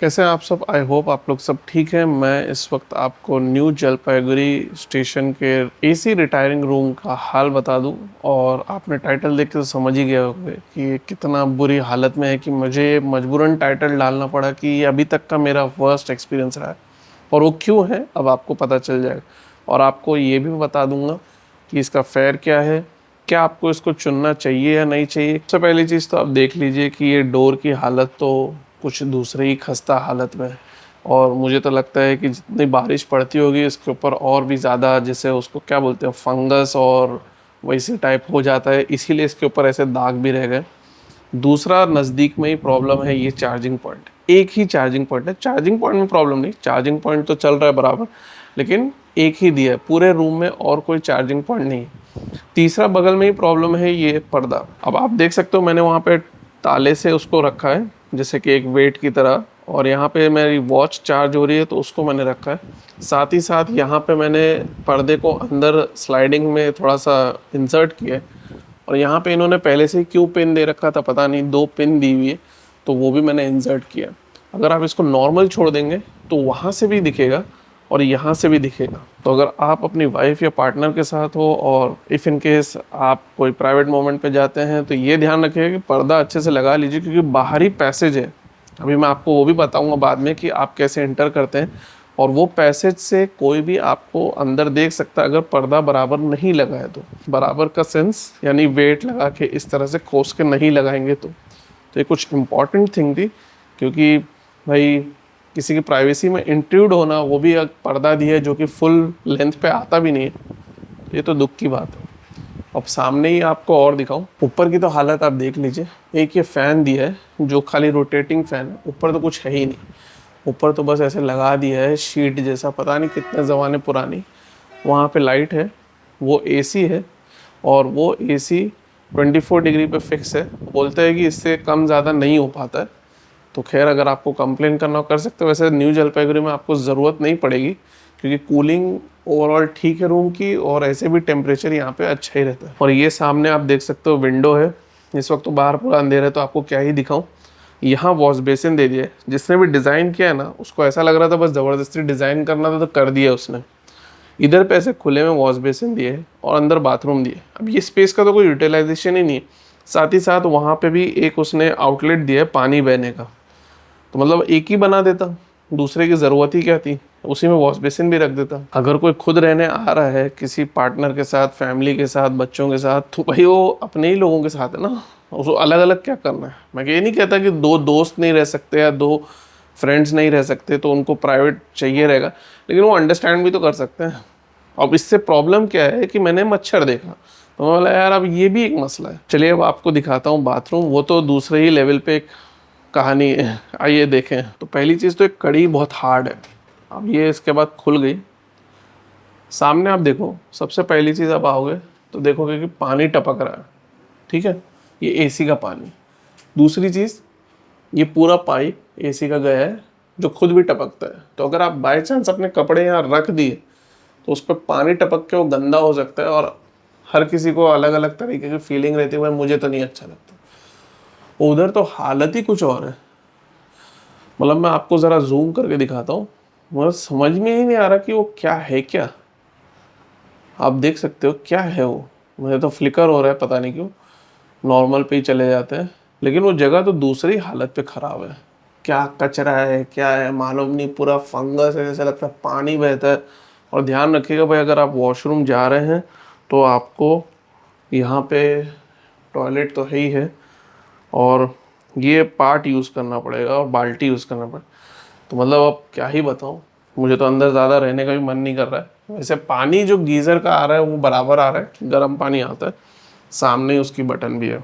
कैसे हैं आप सब। आई होप आप लोग सब ठीक हैं। मैं इस वक्त आपको न्यू जलपाईगुड़ी स्टेशन के एसी रिटायरिंग रूम का हाल बता दूं। और आपने टाइटल देख के तो समझ ही गए होंगे कि ये कितना बुरी हालत में है कि मुझे मजबूरन टाइटल डालना पड़ा कि ये अभी तक का मेरा वर्स्ट एक्सपीरियंस रहा है। और वो क्यों है अब आपको पता चल जाएगा। और आपको ये भी बता दूंगा कि इसका फेयर क्या है, क्या आपको इसको चुनना चाहिए या नहीं चाहिए। सबसे पहली चीज़ तो आप देख लीजिए कि ये डोर की हालत तो कुछ दूसरे ही खस्ता हालत में है। और मुझे तो लगता है कि जितनी बारिश पड़ती होगी इसके ऊपर और भी ज़्यादा, जैसे उसको क्या बोलते हैं, फंगस और वैसे टाइप हो जाता है, इसीलिए इसके ऊपर ऐसे दाग भी रह गए। दूसरा, नज़दीक में ही प्रॉब्लम है ये चार्जिंग पॉइंट। एक ही चार्जिंग पॉइंट है, चार्जिंग पॉइंट में प्रॉब्लम नहीं, चार्जिंग पॉइंट तो चल रहा है बराबर, लेकिन एक ही दिया है पूरे रूम में और कोई चार्जिंग पॉइंट नहीं है। तीसरा, बगल में ही प्रॉब्लम है ये पर्दा। अब आप देख सकते हो मैंने वहाँ पे ताले से उसको रखा है जैसे कि एक वेट की तरह, और यहाँ पे मेरी वॉच चार्ज हो रही है तो उसको मैंने रखा है। साथ ही साथ यहाँ पे मैंने पर्दे को अंदर स्लाइडिंग में थोड़ा सा इंसर्ट किया है। और यहाँ पे इन्होंने पहले से ही क्यों पिन दे रखा था पता नहीं, 2 पिन दी हुई है, तो वो भी मैंने इंसर्ट किया। अगर आप इसको नॉर्मल छोड़ देंगे तो वहाँ से भी दिखेगा और यहाँ से भी दिखेगा। तो अगर आप अपनी वाइफ या पार्टनर के साथ हो और इफ़ इन केस आप कोई प्राइवेट मोमेंट पे जाते हैं तो ये ध्यान रखिएगा कि पर्दा अच्छे से लगा लीजिए, क्योंकि बाहरी पैसेज है। अभी मैं आपको वो भी बताऊंगा बाद में कि आप कैसे एंटर करते हैं। और वो पैसेज से कोई भी आपको अंदर देख सकता है अगर पर्दा बराबर नहीं लगा है तो। बराबर का सेंस यानी वेट लगा के इस तरह से कोस के नहीं लगाएंगे तो ये कुछ इम्पॉर्टेंट थिंग थी, क्योंकि भाई किसी की प्राइवेसी में इंट्रूड होना, वो भी एक पर्दा दिया है जो कि फुल लेंथ पे आता भी नहीं है, ये तो दुख की बात है। अब सामने ही आपको और दिखाऊं, ऊपर की तो हालत आप देख लीजिए। एक ये फ़ैन दिया है जो खाली रोटेटिंग फ़ैन है, ऊपर तो कुछ है ही नहीं। ऊपर तो बस ऐसे लगा दिया है शीट जैसा, पता नहीं कितने ज़माने पुरानी। वहाँ पे लाइट है, वो एसी है, और वो एसी 24 डिग्री पे फिक्स है। बोलते हैं कि इससे कम ज़्यादा नहीं हो पाता है। तो खैर, अगर आपको कंप्लेन करना हो कर सकते हो। वैसे न्यू जलपाईगुड़ी में आपको ज़रूरत नहीं पड़ेगी, क्योंकि कूलिंग ओवरऑल ठीक है रूम की, और ऐसे भी टेम्परेचर यहाँ पे अच्छा ही रहता है। और ये सामने आप देख सकते हो विंडो है। इस वक्त तो बाहर पूरा अंधेरा है तो आपको क्या ही दिखाऊं। यहाँ वॉश बेसिन दे दिया है। जिसने भी डिज़ाइन किया है ना, उसको ऐसा लग रहा था बस ज़बरदस्ती डिज़ाइन करना था तो कर दिया उसने। इधर पे ऐसे खुले में वॉश बेसिन दिए है और अंदर बाथरूम दिए। अब ये स्पेस का तो कोई यूटिलाइजेशन ही नहीं है। साथ ही साथ वहाँ पे भी एक उसने आउटलेट दिया है पानी बहने का। तो मतलब एक ही बना देता, दूसरे की ज़रूरत ही क्या थी, उसी में वॉश बेसिन भी रख देता। अगर कोई खुद रहने आ रहा है किसी पार्टनर के साथ, फैमिली के साथ, बच्चों के साथ, तो भाई वो अपने ही लोगों के साथ है ना, उसको अलग अलग क्या करना है। मैं ये नहीं कहता कि 2 दोस्त नहीं रह सकते या 2 फ्रेंड्स नहीं रह सकते तो उनको प्राइवेट चाहिए रहेगा, लेकिन वो अंडरस्टैंड भी तो कर सकते हैं। अब इससे प्रॉब्लम क्या है कि मैंने मच्छर देखा तो मैं बोला यार अब ये भी एक मसला है। चलिए अब आपको दिखाता हूँ बाथरूम, वो तो दूसरे ही लेवल पे एक कहानी है। आइए देखें। तो पहली चीज़ तो एक कड़ी बहुत हार्ड है। अब ये इसके बाद खुल गई। सामने आप देखो, सबसे पहली चीज़ आप आओगे तो देखोगे कि पानी टपक रहा है। ठीक है, ये एसी का पानी। दूसरी चीज़, ये पूरा पाइप एसी का गया है जो खुद भी टपकता है। तो अगर आप बाई चांस अपने कपड़े यहाँ रख दिए तो उस पर पानी टपक के वो गंदा हो सकता है, और हर किसी को अलग अलग तरीके की फीलिंग रहती है। भाई मुझे तो नहीं अच्छा लगता। उधर तो हालत ही कुछ और है। मतलब मैं आपको ज़रा जूम करके दिखाता हूँ, मुझे समझ में ही नहीं आ रहा कि वो क्या है। क्या आप देख सकते हो क्या है वो। मुझे तो फ्लिकर हो रहा है, पता नहीं क्यों। नॉर्मल पे ही चले जाते हैं, लेकिन वो जगह तो दूसरी हालत पे ख़राब है। क्या कचरा है, क्या है मालूम नहीं, पूरा फंगस है, जैसे लगता है पानी बहता है। और ध्यान रखिएगा भाई, अगर आप वॉशरूम जा रहे हैं तो आपको यहाँ पे टॉयलेट तो है ही है, और ये पार्ट यूज़ करना पड़ेगा और बाल्टी यूज़ करना पड़ेगा। तो मतलब अब क्या ही बताऊँ, मुझे तो अंदर ज़्यादा रहने का भी मन नहीं कर रहा है। वैसे पानी जो गीज़र का आ रहा है वो बराबर आ रहा है, गर्म पानी आता है। सामने ही उसकी बटन भी है,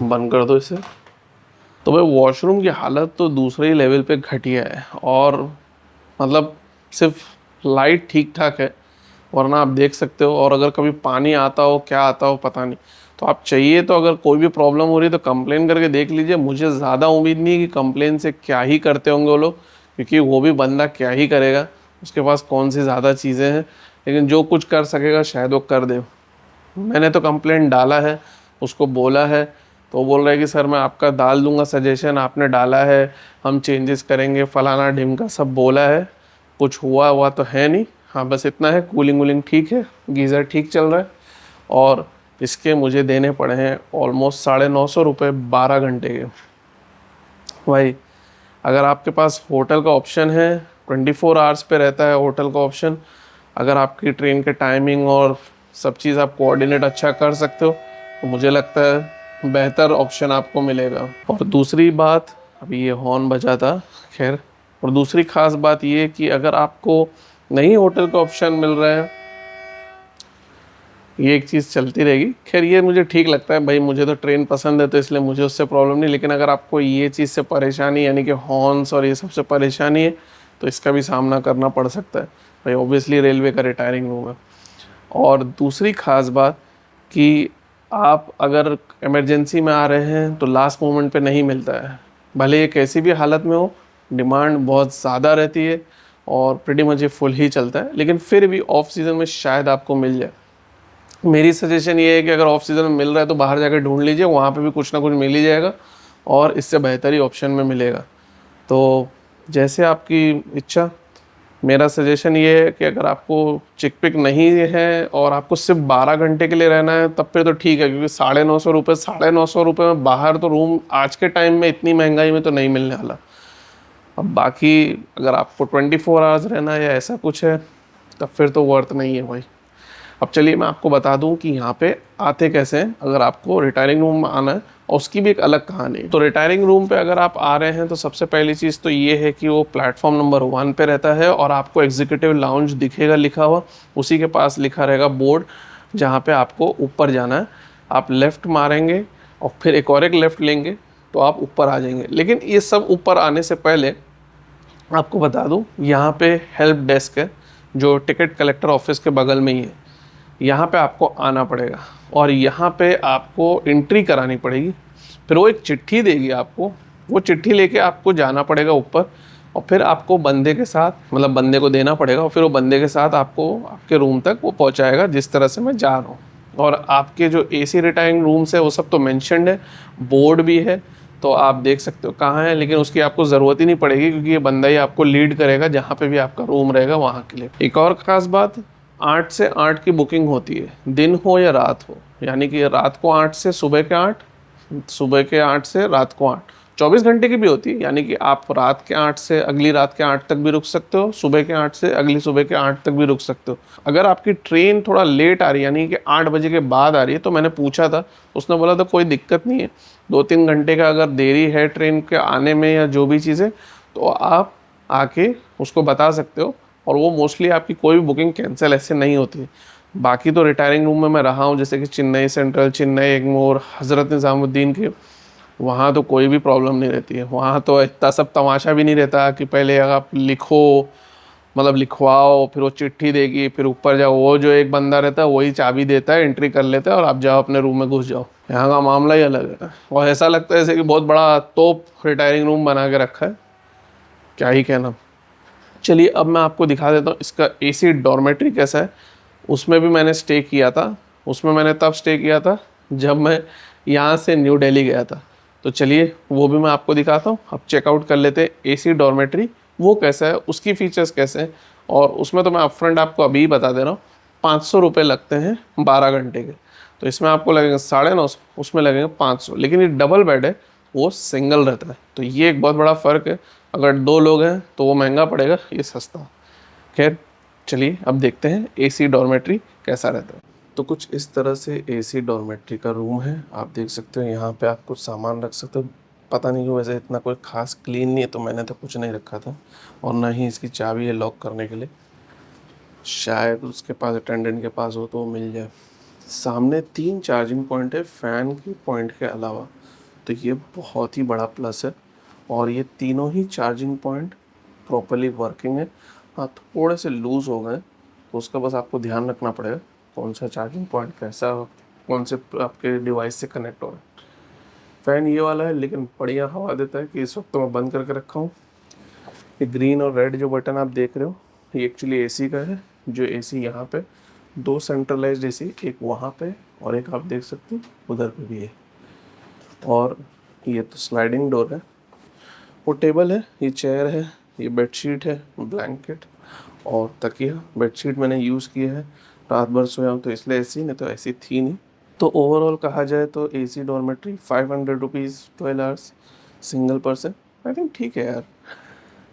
बंद कर दो इसे। तो भाई वॉशरूम की हालत तो दूसरे ही लेवल पे घटिया है। और मतलब सिर्फ लाइट ठीक ठाक है, वरना आप देख सकते हो। और अगर कभी पानी आता हो, क्या आता हो पता नहीं, तो आप चाहिए तो अगर कोई भी प्रॉब्लम हो रही है तो कंप्लेन करके देख लीजिए। मुझे ज़्यादा उम्मीद नहीं है कि कंप्लेन से क्या ही करते होंगे वो लोग, क्योंकि वो भी बंदा क्या ही करेगा, उसके पास कौन सी ज़्यादा चीज़ें हैं। लेकिन जो कुछ कर सकेगा शायद वो कर दे। मैंने तो कंप्लेंट डाला है, उसको बोला है, तो वो बोल रहा है कि सर मैं आपका डाल दूंगा सजेशन, आपने डाला है, हम चेंजेस करेंगे, फलाना ढिमका सब बोला है, कुछ हुआ हुआ तो है नहीं। हाँ बस इतना है, कूलिंग वूलिंग ठीक है, गीज़र ठीक चल रहा है। और इसके मुझे देने पड़े हैं ऑलमोस्ट 950 रुपये 12 घंटे के। भाई अगर आपके पास होटल का ऑप्शन है, 24 आवर्स पे रहता है होटल का ऑप्शन, अगर आपकी ट्रेन के टाइमिंग और सब चीज़ आप कोऑर्डिनेट अच्छा कर सकते हो, तो मुझे लगता है बेहतर ऑप्शन आपको मिलेगा। और दूसरी बात, अभी ये हॉर्न बजा था, खैर, और दूसरी ख़ास बात ये कि अगर आपको नहीं होटल का ऑप्शन मिल रहा है, ये एक चीज़ चलती रहेगी। खैर ये मुझे ठीक लगता है भाई, मुझे तो ट्रेन पसंद है तो इसलिए मुझे उससे प्रॉब्लम नहीं, लेकिन अगर आपको ये चीज़ से परेशानी यानी कि हॉर्न्स और ये सब से परेशानी है, तो इसका भी सामना करना पड़ सकता है भाई। ऑब्वियसली रेलवे का रिटायरिंग रूम है। और दूसरी ख़ास बात कि आप अगर इमरजेंसी में आ रहे हैं तो लास्ट मोमेंट पे नहीं मिलता है, भले ये कैसी भी हालत में हो, डिमांड बहुत ज़्यादा रहती है और प्रीटी मच ये फुल ही चलता है, लेकिन फिर भी ऑफ सीज़न में शायद आपको मिल जाए। मेरी सजेशन ये है कि अगर ऑफ सीज़न में मिल रहा है तो बाहर जाकर ढूंढ लीजिए, वहाँ पे भी कुछ ना कुछ मिल ही जाएगा और इससे बेहतर ही ऑप्शन में मिलेगा। तो जैसे आपकी इच्छा, मेरा सजेशन ये है कि अगर आपको चिक पिक नहीं है और आपको सिर्फ 12 घंटे के लिए रहना है तब फिर तो ठीक है, क्योंकि 950 रुपये में बाहर तो रूम आज के टाइम में इतनी महंगाई में तो नहीं मिलने वाला। अब बाकी अगर आपको 24 आवर्स रहना है या ऐसा कुछ है, तब फिर तो वर्थ नहीं है भाई। अब चलिए मैं आपको बता दूं कि यहाँ पे आते कैसे हैं अगर आपको रिटायरिंग रूम में आना है, और उसकी भी एक अलग कहानी है। तो रिटायरिंग रूम पे अगर आप आ रहे हैं तो सबसे पहली चीज़ तो ये है कि वो प्लेटफॉर्म नंबर 1 पे रहता है और आपको एग्जीक्यूटिव लाउंज दिखेगा लिखा हुआ, उसी के पास लिखा रहेगा बोर्ड जहाँ पे आपको ऊपर जाना है। आप लेफ़्ट मारेंगे और फिर एक लेफ़्ट लेंगे तो आप ऊपर आ जाएंगे। लेकिन ये सब ऊपर आने से पहले आपको बता दूँ, यहाँ पे हेल्प डेस्क है जो टिकट कलेक्टर ऑफिस के बगल में ही है। यहाँ पे आपको आना पड़ेगा और यहाँ पे आपको एंट्री करानी पड़ेगी, फिर वो एक चिट्ठी देगी आपको, वो चिट्ठी लेके आपको जाना पड़ेगा ऊपर, और फिर आपको बंदे के साथ, मतलब बंदे को देना पड़ेगा और फिर वो बंदे के साथ आपको आपके रूम तक वो पहुँचाएगा जिस तरह से मैं जा रहा हूँ। और आपके जो एसी रिटायरिंग रूम्स है वो सब तो मेंशन्ड है, बोर्ड भी है, तो आप देख सकते हो कहाँ है, लेकिन उसकी आपको ज़रूरत ही नहीं पड़ेगी क्योंकि ये बंदा ही आपको लीड करेगा जहाँ पे भी आपका रूम रहेगा वहाँ के लिए। एक और ख़ास बात, 8 से 8 की बुकिंग होती है, दिन हो या रात हो, यानी कि रात को 8 से सुबह के 8, सुबह के 8 से रात को 8, 24 घंटे की भी होती है, यानी कि आप रात के 8 से अगली रात के 8 तक भी रुक सकते हो, सुबह के 8 से अगली सुबह के 8 तक भी रुक सकते हो। अगर आपकी ट्रेन थोड़ा लेट आ रही है यानी कि 8 बजे के बाद आ रही है, तो मैंने पूछा था, उसने बोला था कोई दिक्कत नहीं है, 2-3 घंटे का अगर देरी है ट्रेन के आने में या जो भी चीज़ें, तो आप आके उसको बता सकते हो और वो मोस्टली आपकी कोई भी बुकिंग कैंसिल ऐसे नहीं होती है। बाकी तो रिटायरिंग रूम में मैं रहा हूँ जैसे कि चेन्नई सेंट्रल, चेन्नई एगमोर, हज़रत निज़ामुद्दीन के, वहाँ तो कोई भी प्रॉब्लम नहीं रहती है। वहाँ तो इतना सब तमाशा भी नहीं रहता कि पहले आप लिखो, मतलब लिखवाओ, फिर वो चिट्ठी देगी, फिर ऊपर जाओ, वो जो एक बंदा रहता है वही चाबी देता है, एंट्री कर लेता है और आप जाओ अपने रूम में घुस जाओ। यहाँ का मामला ही अलग है और ऐसा लगता है जैसे कि बहुत बड़ा तोप रिटायरिंग रूम बना के रखा है, क्या ही कहना। चलिए अब मैं आपको दिखा देता हूँ इसका एसी डॉर्मेट्री कैसा है। उसमें भी मैंने स्टे किया था, उसमें मैंने तब स्टे किया था जब मैं यहाँ से न्यू दिल्ली गया था। तो चलिए वो भी मैं आपको दिखाता हूँ। अब चेकआउट कर लेते हैं एसी डॉर्मेट्री वो कैसा है, उसकी फ़ीचर्स कैसे हैं। और उसमें तो मैं अपफ्रंट आपको अभी ही बता दे रहा हूँ, 500 रुपये लगते हैं 12 घंटे के। तो इसमें आपको लगेंगे 950, उसमें लगेंगे 500। लेकिन ये डबल बेड है, वो सिंगल रहता है, तो ये एक बहुत बड़ा फ़र्क है। अगर 2 लोग हैं तो वो महंगा पड़ेगा, ये सस्ता। खैर चलिए अब देखते हैं एसी डॉर्मेट्री कैसा रहता है। तो कुछ इस तरह से एसी डॉर्मेट्री का रूम है, आप देख सकते हो। यहाँ पे आप कुछ सामान रख सकते हो, पता नहीं क्यों वैसे इतना कोई ख़ास क्लीन नहीं है, तो मैंने तो कुछ नहीं रखा था। और ना ही इसकी चाबी है लॉक करने के लिए, शायद उसके पास, अटेंडेंट के पास हो तो वो मिल जाए। सामने 3 चार्जिंग पॉइंट है फ़ैन की पॉइंट के अलावा, तो ये बहुत ही बड़ा प्लस है। और ये तीनों ही चार्जिंग पॉइंट प्रॉपर्ली वर्किंग है। हाँ थोड़े से लूज़ हो गए, तो उसका बस आपको ध्यान रखना पड़ेगा कौन सा चार्जिंग पॉइंट कैसा, कौन से आपके डिवाइस से कनेक्ट हो रहा है। फ़ैन ये वाला है लेकिन बढ़िया हवा देता है कि इस वक्त तो मैं बंद करके रखा हूँ। ये ग्रीन और रेड जो बटन आप देख रहे हो, ये एक्चुअली एसी का है। जो एसी यहाँ पे 2 सेंट्रलाइज्ड एसी, एक वहाँ पे और एक आप देख सकते हो उधर पे भी है। और ये तो स्लाइडिंग डोर है, वो टेबल है, ये चेयर है, ये बेडशीट है, ब्लैंकेट और तकिया। बेडशीट मैंने यूज़ किया है, रात भर सोया हूँ तो इसलिए ऐसी, नहीं तो ऐसी थी नहीं। तो ओवरऑल कहा जाए तो AC dormitory 500 rupees 12 hours single person, I think ठीक है यार।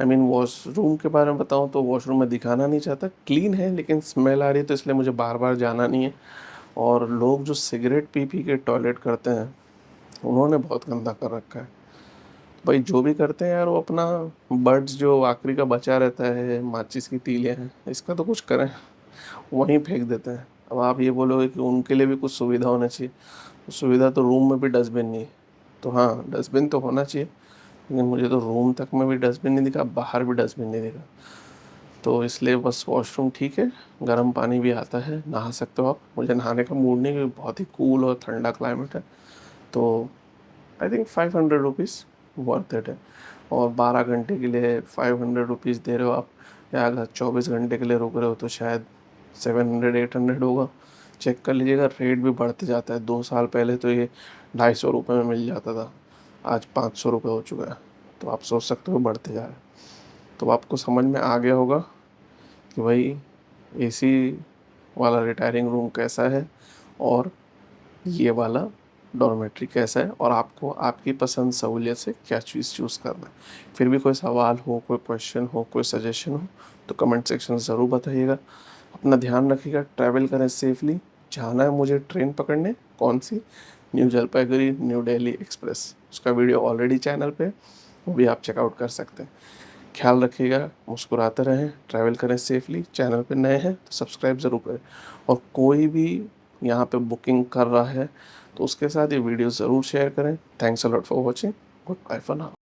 आई मीन वॉशरूम के बारे में बताऊँ तो वॉशरूम में दिखाना नहीं चाहता, क्लीन है लेकिन स्मेल आ रही है तो इसलिए मुझे बार बार जाना नहीं है। और लोग जो सिगरेट पी पी के टॉयलेट करते हैं उन्होंने बहुत गंदा कर रखा है। भाई जो भी करते हैं यार वो अपना बर्ड्स जो आखिरी का बचा रहता है, माचिस की तीलियाँ हैं, इसका तो कुछ करें, वहीं फेंक देते हैं। अब आप ये बोलोगे कि उनके लिए भी कुछ सुविधा होना चाहिए, तो सुविधा तो रूम में भी डस्टबिन नहीं है। तो हाँ, डस्टबिन तो होना चाहिए, लेकिन मुझे तो रूम तक में भी डस्टबिन नहीं दिखा, बाहर भी डस्टबिन नहीं दिखा। तो इसलिए बस वॉशरूम ठीक है, गर्म पानी भी आता है, नहा सकते हो आप। मुझे नहाने का मूड नहीं क्योंकि बहुत ही कूल और ठंडा क्लाइमेट है। तो I think 500 rupees worth it है। और 12 घंटे के लिए 500 रुपीज़ दे रहे हो आप, या अगर 24 घंटे के लिए रुक रहे हो तो शायद 700 800 होगा। चेक कर लीजिएगा, रेट भी बढ़ते जाता है। 2 साल पहले तो ये 250 रुपये में मिल जाता था, आज 500 रुपये हो चुका है। तो आप सोच सकते हो बढ़ते जा रहे हैं। तो आपको समझ में आ गया होगा कि भाई एसी वाला रिटायरिंग रूम कैसा है और ये वाला डॉर्मेट्री कैसा है, और आपको आपकी पसंद सहूलियत से क्या चीज़ चूज़ करना है। फिर भी कोई सवाल हो, कोई क्वेश्चन हो, कोई सजेशन हो तो कमेंट सेक्शन में ज़रूर बताइएगा। अपना ध्यान रखिएगा, ट्रैवल करें सेफली। जाना है मुझे ट्रेन पकड़ने, कौन सी, new Jalpaiguri new Delhi express, उसका वीडियो ऑलरेडी चैनल पे, वो भी आप चेकआउट कर सकते हैं। ख्याल रखिएगा, मुस्कुराते रहें, ट्रैवल करें सेफली। चैनल पे नए हैं तो सब्सक्राइब ज़रूर करें। और कोई भी यहाँ पे बुकिंग कर रहा है तो उसके साथ ये वीडियो ज़रूर शेयर करें। Thanks a lot for watching, goodbye for now.